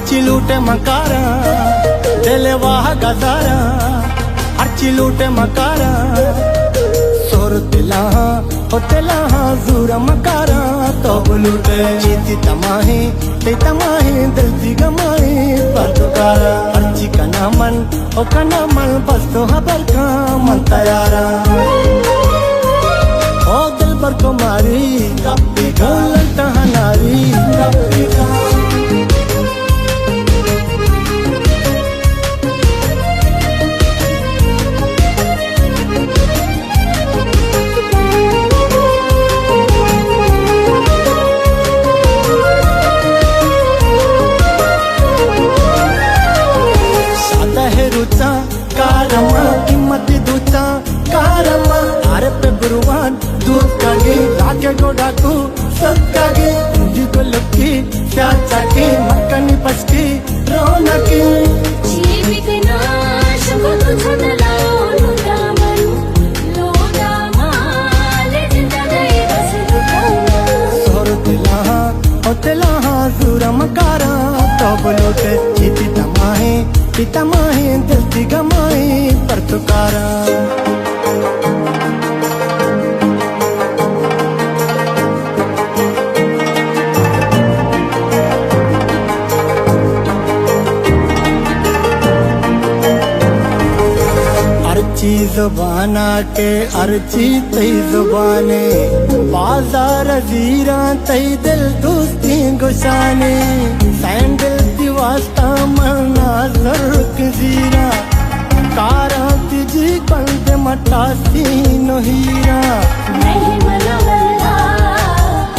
हरची लूटे मकारा दिल वाह गजारा हरची लूटे मकारा सोर तिला हो तिला जूर मकारा तो लूटे चीती तमाही ते तमाही दिल दी गमाही पतुकारा हरची कना मन ओ कना मन बस तो हबर का मन तैयारा ओ दिल पर को मारी कभी का ललता नारी कभी का कारमा किम्मत दूचा कारमा अरे पे गुरुवान दूध कागे राके को डाकू सब कागे तुझी को लुकी प्याचा की मक्कनी पसकी रौनकी जीवित नाश को तुझ दलाओ लुटा मरू लोटा माले जिंदा गई बस लुटाना सोर तिला ओ तिला जूरा मकारा तो बोलोटे जीती तमाहे पितामाही दिल दी गमाही पर तुकारा अर्ची जुबाना के अर्ची तई जुबाने बाजार जीरा तई दिल दोस्ती गुशाने सैंडल दी वास्ता मरना जरूरत जीरा कारा तिजी कंद मटासी नो हीरा नहीं मना वल्ला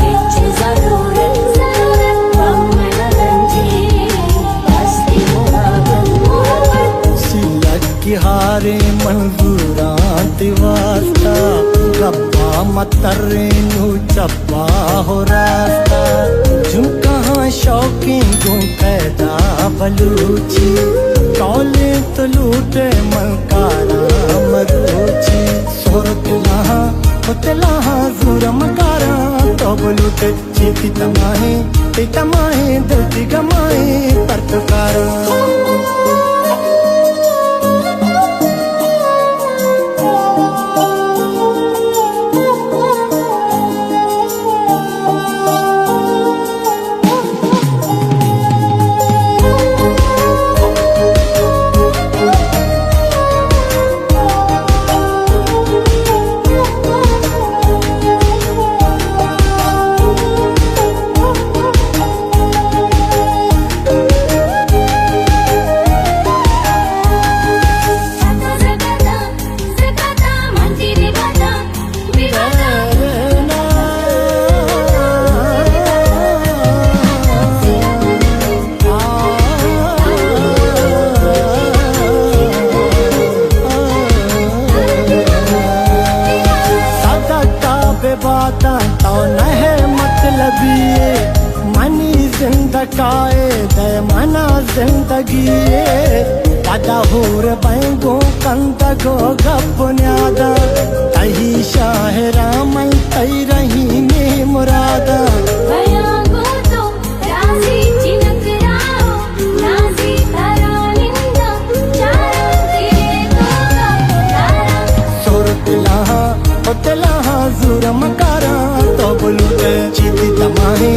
इच्छे जरूरत मन गंजी बस्ती मोहब्बत सिलक की हारे मंजूरात वास्ता रब्बा मतरे नु चप्पा हो रास्ता झुमका शौकीन को पैदा बलूची टोले तो लूटे मलकारा मरूची सोर तिला जूर मकारा तो लूटे चीती तमाही दिल दी गमाही पर तुकारा तो न है मतलबी मनी जिंदगाए दे मना जिंदगी पदा होर बैंगो कंदगो गपुन्यादा तही शाहरा मैं तई रही में मुरादा तिला जूर मकारा तो बोलूटे चीती तमाही